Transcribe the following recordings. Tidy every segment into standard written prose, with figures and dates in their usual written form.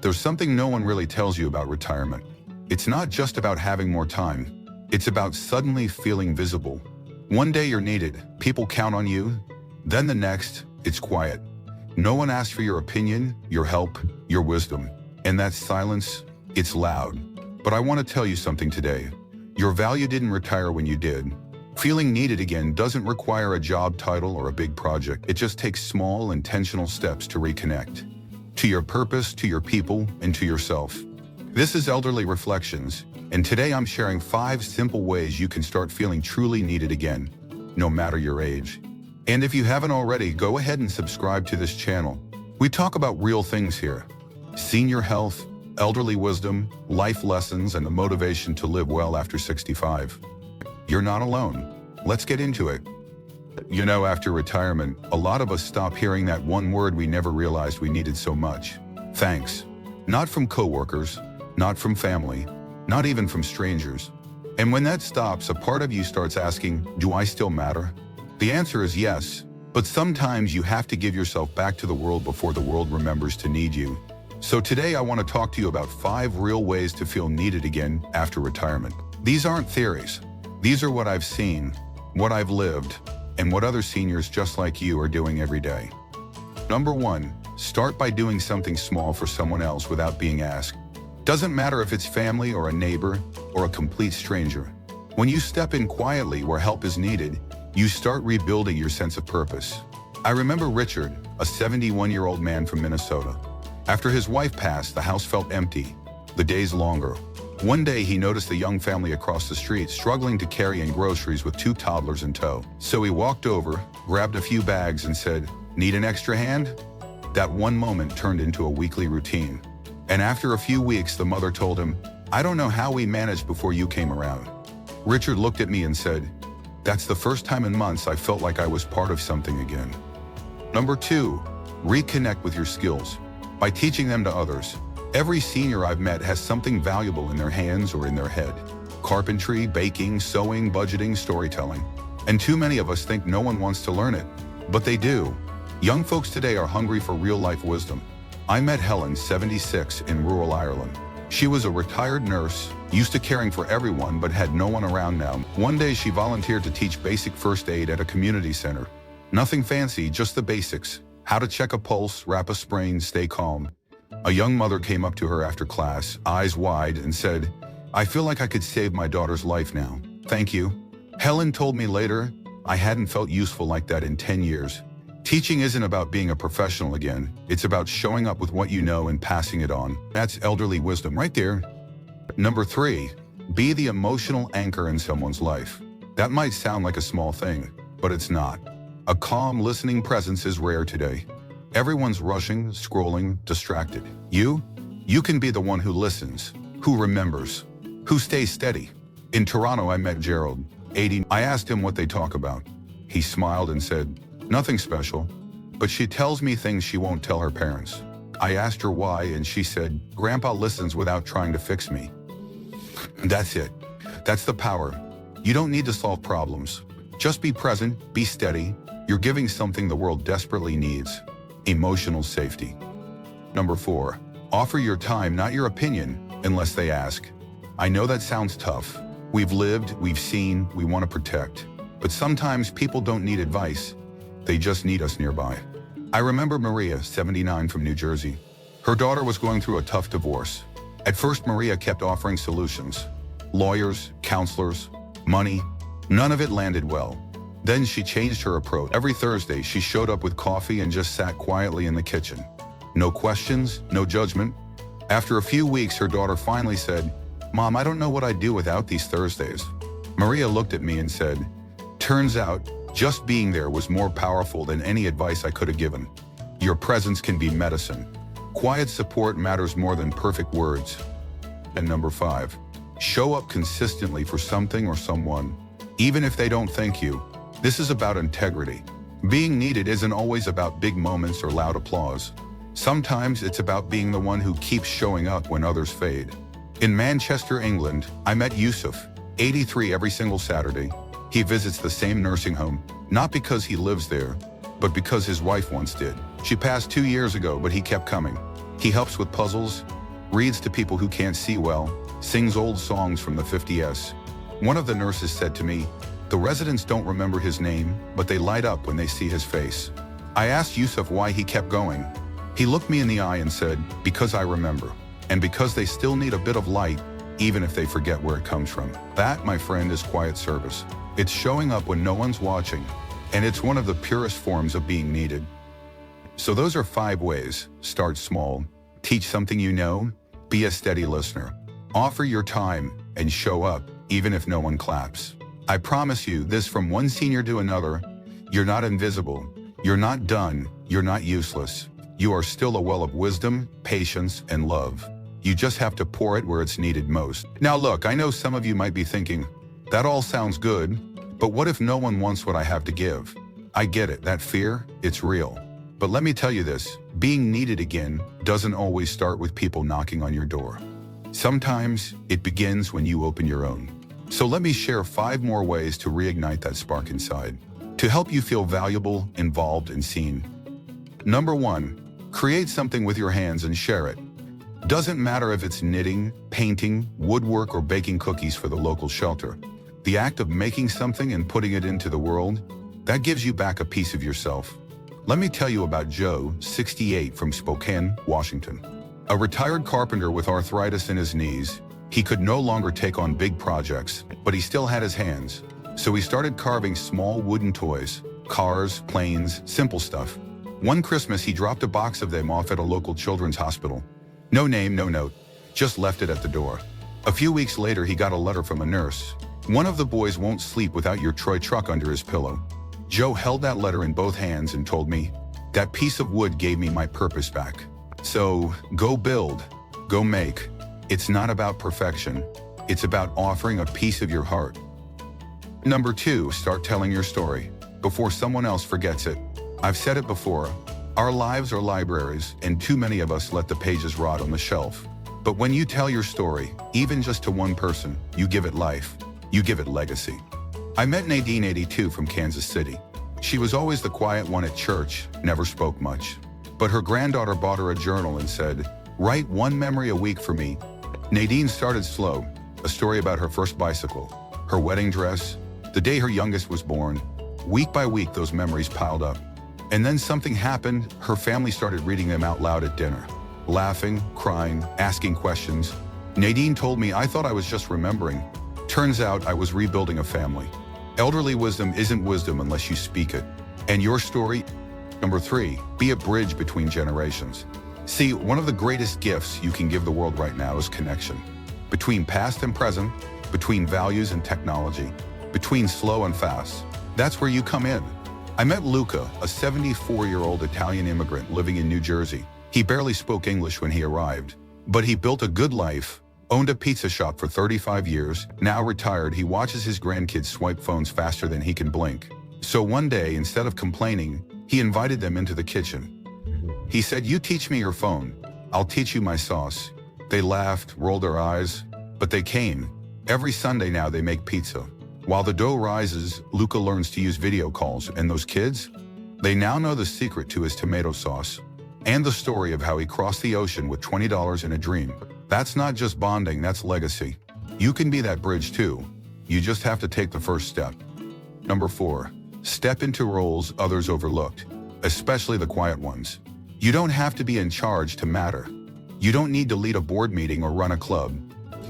There's something no one really tells you about retirement. It's not just about having more time. It's about suddenly feeling visible. One day you're needed, people count on you. Then the next, it's quiet. No one asks for your opinion, your help, your wisdom. And that silence, it's loud. But I want to tell you something today. Your value didn't retire when you did. Feeling needed again doesn't require a job title or a big project. It just takes small, intentional steps to reconnect. To your purpose, to your people, and to yourself. This is Elderly Reflections, and today I'm sharing 5 simple ways you can start feeling truly needed again, no matter your age. And if you haven't already, go ahead and subscribe to this channel. We talk about real things here. Senior health, elderly wisdom, life lessons, and the motivation to live well after 65. You're not alone. Let's get into it. You know, after retirement, a lot of us stop hearing that one word we never realized we needed so much. Thanks. Not from coworkers, not from family, not even from strangers. And when that stops, a part of you starts asking, do I still matter? The answer is yes, but sometimes you have to give yourself back to the world before the world remembers to need you. So today I want to talk to you about 5 real ways to feel needed again after retirement. These aren't theories. These are what I've seen, what I've lived, and what other seniors just like you are doing every day. Number 1, start by doing something small for someone else without being asked. Doesn't matter if it's family or a neighbor or a complete stranger. When you step in quietly where help is needed, you start rebuilding your sense of purpose. I remember Richard, a 71-year-old man from Minnesota. After his wife passed, the house felt empty, the days longer. One day he noticed a young family across the street struggling to carry in groceries with 2 toddlers in tow. So he walked over, grabbed a few bags and said, "Need an extra hand?" That one moment turned into a weekly routine. And after a few weeks, the mother told him, "I don't know how we managed before you came around." Richard looked at me and said, "That's the first time in months I felt like I was part of something again." Number 2, reconnect with your skills by teaching them to others. Every senior I've met has something valuable in their hands or in their head. Carpentry, baking, sewing, budgeting, storytelling. And too many of us think no one wants to learn it, but they do. Young folks today are hungry for real-life wisdom. I met Helen, 76, in rural Ireland. She was a retired nurse, used to caring for everyone but had no one around now. One day she volunteered to teach basic first aid at a community center. Nothing fancy, just the basics. How to check a pulse, wrap a sprain, stay calm. A young mother came up to her after class, eyes wide, and said, "I feel like I could save my daughter's life now. Thank you." Helen told me later, "I hadn't felt useful like that in 10 years. Teaching isn't about being a professional again. It's about showing up with what you know and passing it on." That's elderly wisdom right there. Number 3, be the emotional anchor in someone's life. That might sound like a small thing, but it's not. A calm, listening presence is rare today. Everyone's rushing, scrolling, distracted. You can be the one who listens, who remembers, who stays steady. In Toronto, I met Gerald, 80. I asked him what they talk about. He smiled and said, "Nothing special, but she tells me things she won't tell her parents." I asked her why, and she said, "Grandpa listens without trying to fix me." That's it. That's the power. You don't need to solve problems. Just be present, be steady. You're giving something the world desperately needs. Emotional safety. Number 4, offer your time, not your opinion, unless they ask. I know that sounds tough. We've lived, we've seen, we want to protect. But sometimes people don't need advice. They just need us nearby. I remember Maria, 79, from New Jersey. Her daughter was going through a tough divorce. At first, Maria kept offering solutions. Lawyers, counselors, money. None of it landed well. Then she changed her approach. Every Thursday, she showed up with coffee and just sat quietly in the kitchen. No questions, no judgment. After a few weeks, her daughter finally said, "Mom, I don't know what I'd do without these Thursdays." Maria looked at me and said, "Turns out, just being there was more powerful than any advice I could have given." Your presence can be medicine. Quiet support matters more than perfect words. And number 5, show up consistently for something or someone, even if they don't thank you. This is about integrity. Being needed isn't always about big moments or loud applause. Sometimes it's about being the one who keeps showing up when others fade. In Manchester, England, I met Yusuf, 83, every single Saturday. He visits the same nursing home, not because he lives there, but because his wife once did. She passed 2 years ago, but he kept coming. He helps with puzzles, reads to people who can't see well, sings old songs from the 50s. One of the nurses said to me, "The residents don't remember his name, but they light up when they see his face." I asked Yusuf why he kept going. He looked me in the eye and said, "Because I remember. And because they still need a bit of light, even if they forget where it comes from." That, my friend, is quiet service. It's showing up when no one's watching, and it's one of the purest forms of being needed. So those are 5 ways. Start small, teach something you know, be a steady listener, offer your time, and show up, even if no one claps. I promise you this from one senior to another: you're not invisible, you're not done, you're not useless. You are still a well of wisdom, patience, and love. You just have to pour it where it's needed most. Now look, I know some of you might be thinking, that all sounds good, but what if no one wants what I have to give? I get it, that fear, it's real. But let me tell you this, being needed again doesn't always start with people knocking on your door. Sometimes it begins when you open your own. So let me share 5 more ways to reignite that spark inside, to help you feel valuable, involved, and seen. Number 1, create something with your hands and share it. Doesn't matter if it's knitting, painting, woodwork, or baking cookies for the local shelter. The act of making something and putting it into the world, that gives you back a piece of yourself. Let me tell you about Joe, 68, from Spokane, Washington. A retired carpenter with arthritis in his knees. He could no longer take on big projects, but he still had his hands. So he started carving small wooden toys, cars, planes, simple stuff. One Christmas, he dropped a box of them off at a local children's hospital. No name, no note, just left it at the door. A few weeks later, he got a letter from a nurse. "One of the boys won't sleep without your toy truck under his pillow." Joe held that letter in both hands and told me, "That piece of wood gave me my purpose back." So go build, go make. It's not about perfection. It's about offering a piece of your heart. Number 2, start telling your story before someone else forgets it. I've said it before, our lives are libraries, and too many of us let the pages rot on the shelf. But when you tell your story, even just to one person, you give it life. You give it legacy. I met Nadine, 82, from Kansas City. She was always the quiet one at church, never spoke much. But her granddaughter bought her a journal and said, "Write 1 memory a week for me." Nadine started slow, a story about her first bicycle, her wedding dress, the day her youngest was born. Week by week, those memories piled up. And then something happened. Her family started reading them out loud at dinner, laughing, crying, asking questions. Nadine told me, "I thought I was just remembering. Turns out I was rebuilding a family." Elderly wisdom isn't wisdom unless you speak it. And your story? Number 3, be a bridge between generations. See, one of the greatest gifts you can give the world right now is connection. Between past and present, between values and technology, between slow and fast. That's where you come in. I met Luca, a 74-year-old Italian immigrant living in New Jersey. He barely spoke English when he arrived, but he built a good life, owned a pizza shop for 35 years. Now retired, he watches his grandkids swipe phones faster than he can blink. So one day, instead of complaining, he invited them into the kitchen. He said, "You teach me your phone, I'll teach you my sauce." They laughed, rolled their eyes, but they came. Every Sunday now they make pizza. While the dough rises, Luca learns to use video calls, and those kids? They now know the secret to his tomato sauce, and the story of how he crossed the ocean with $20 in a dream. That's not just bonding, that's legacy. You can be that bridge too. You just have to take the first step. Number 4, step into roles others overlooked, especially the quiet ones. You don't have to be in charge to matter. You don't need to lead a board meeting or run a club.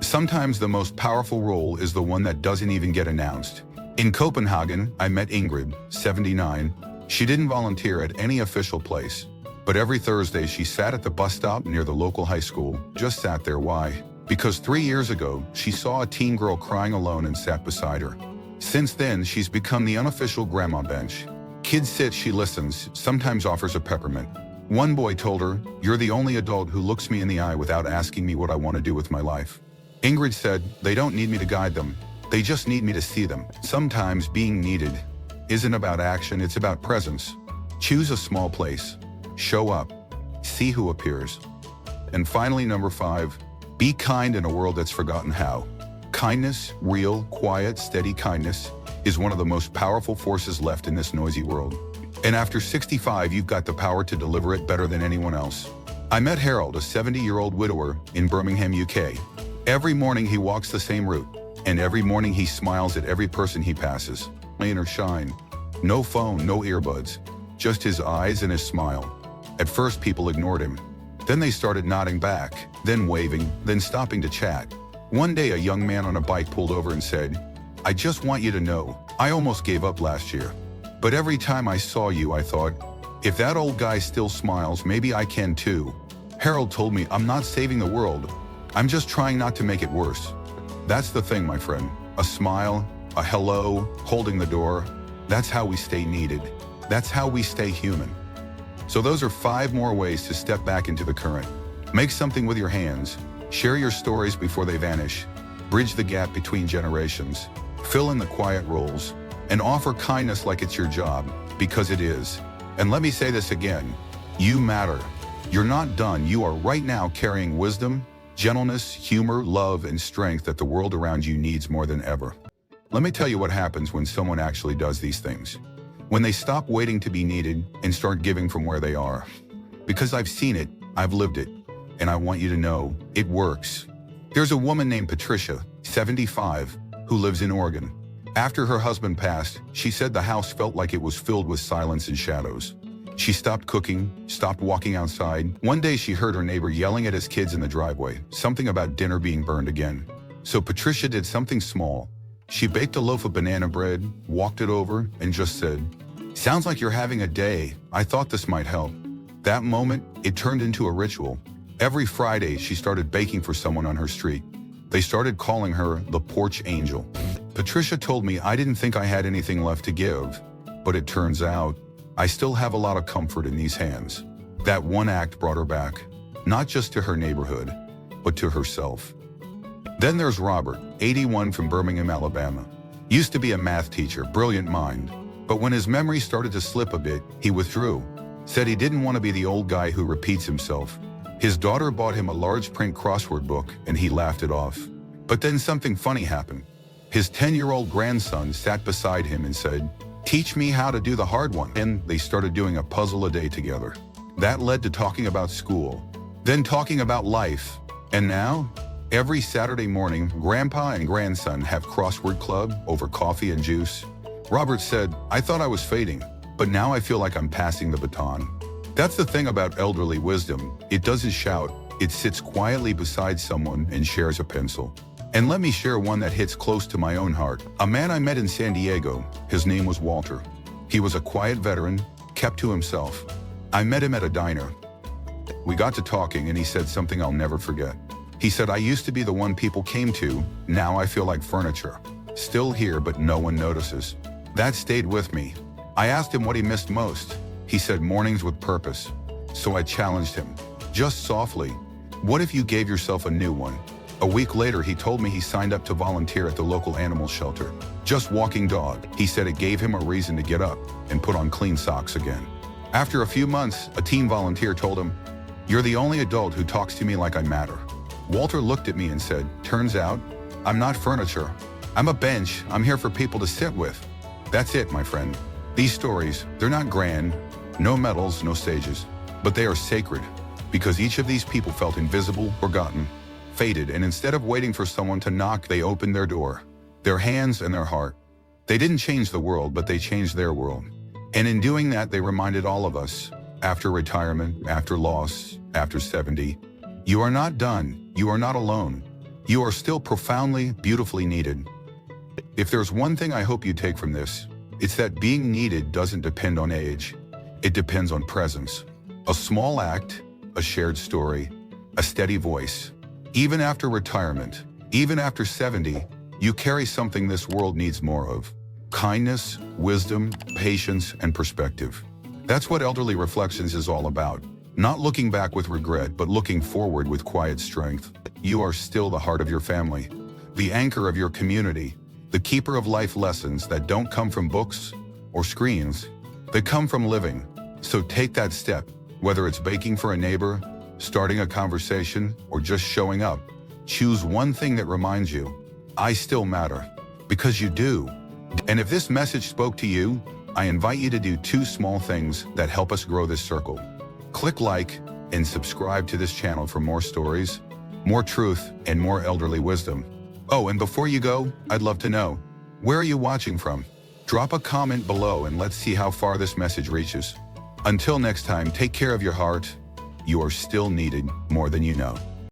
Sometimes the most powerful role is the one that doesn't even get announced. In Copenhagen, I met Ingrid, 79. She didn't volunteer at any official place, but every Thursday she sat at the bus stop near the local high school, just sat there. Why? Because 3 years ago, she saw a teen girl crying alone and sat beside her. Since then, she's become the unofficial grandma bench. Kids sit, she listens, sometimes offers a peppermint. One boy told her, "You're the only adult who looks me in the eye without asking me what I want to do with my life." Ingrid said, "They don't need me to guide them. They just need me to see them." Sometimes being needed isn't about action, it's about presence. Choose a small place. Show up. See who appears. And finally, number 5, be kind in a world that's forgotten how. Kindness, real, quiet, steady kindness, is one of the most powerful forces left in this noisy world. And after 65, you've got the power to deliver it better than anyone else. I met Harold, a 70-year-old widower in Birmingham, UK. Every morning he walks the same route, and every morning he smiles at every person he passes. Rain or shine. No phone, no earbuds. Just his eyes and his smile. At first people ignored him. Then they started nodding back, then waving, then stopping to chat. One day a young man on a bike pulled over and said, "I just want you to know, I almost gave up last year. But every time I saw you, I thought, if that old guy still smiles, maybe I can too." Harold told me, "I'm not saving the world. I'm just trying not to make it worse." That's the thing, my friend. A smile, a hello, holding the door. That's how we stay needed. That's how we stay human. So those are 5 more ways to step back into the current. Make something with your hands. Share your stories before they vanish. Bridge the gap between generations. Fill in the quiet roles. And offer kindness like it's your job, because it is. And let me say this again. You matter. You're not done. You are right now carrying wisdom, gentleness, humor, love, and strength that the world around you needs more than ever. Let me tell you what happens when someone actually does these things. When they stop waiting to be needed and start giving from where they are. Because I've seen it, I've lived it, and I want you to know, it works. There's a woman named Patricia, 75, who lives in Oregon. After her husband passed, she said the house felt like it was filled with silence and shadows. She stopped cooking, stopped walking outside. One day she heard her neighbor yelling at his kids in the driveway, something about dinner being burned again. So Patricia did something small. She baked a loaf of banana bread, walked it over, and just said, "Sounds like you're having a day. I thought this might help." That moment, it turned into a ritual. Every Friday, she started baking for someone on her street. They started calling her the Porch Angel. Patricia told me I didn't think I had anything left to give, but it turns out I still have a lot of comfort in these hands. That one act brought her back, not just to her neighborhood, but to herself. Then there's Robert, 81 from Birmingham, Alabama. Used to be a math teacher, brilliant mind. But when his memory started to slip a bit, he withdrew. Said he didn't want to be the old guy who repeats himself. His daughter bought him a large print crossword book and he laughed it off. But then something funny happened. His 10-year-old grandson sat beside him and said, "Teach me how to do the hard one." And they started doing a puzzle a day together. That led to talking about school, then talking about life. And now, every Saturday morning, Grandpa and grandson have crossword club over coffee and juice. Robert said, "I thought I was fading, but now I feel like I'm passing the baton." That's the thing about elderly wisdom. It doesn't shout. It sits quietly beside someone and shares a pencil. And let me share one that hits close to my own heart. A man I met in San Diego. His name was Walter. He was a quiet veteran, kept to himself. I met him at a diner. We got to talking and he said something I'll never forget. He said, "I used to be the one people came to. Now I feel like furniture. Still here, but no one notices." That stayed with me. I asked him what he missed most. He said mornings with purpose. So I challenged him, just softly, "What if you gave yourself a new one?" A week later, he told me he signed up to volunteer at the local animal shelter. Just walking dog. He said it gave him a reason to get up and put on clean socks again. After a few months, a teen volunteer told him, "You're the only adult who talks to me like I matter." Walter looked at me and said, "Turns out, I'm not furniture. I'm a bench. I'm here for people to sit with." That's it, my friend. These stories, they're not grand, no medals, no stages, but they are sacred because each of these people felt invisible, forgotten, faded, and instead of waiting for someone to knock, they opened their door, their hands and their heart. They didn't change the world, but they changed their world. And in doing that, they reminded all of us, after retirement, after loss, after 70, you are not done. You are not alone. You are still profoundly, beautifully needed. If there's one thing I hope you take from this, it's that being needed doesn't depend on age. It depends on presence. A small act, a shared story, a steady voice. Even after retirement, even after 70, you carry something this world needs more of. Kindness, wisdom, patience, and perspective. That's what Elderly Reflections is all about. Not looking back with regret, but looking forward with quiet strength. You are still the heart of your family, the anchor of your community, the keeper of life lessons that don't come from books or screens. They come from living. So take that step, whether it's baking for a neighbor, starting a conversation, or just showing up. Choose one thing that reminds you, I still matter, because you do. And if this message spoke to you, I invite you to do 2 small things that help us grow this circle. Click like, and subscribe to this channel for more stories, more truth, and more elderly wisdom. Oh, and before you go, I'd love to know, where are you watching from? Drop a comment below and let's see how far this message reaches. Until next time, take care of your heart. You are still needed more than you know.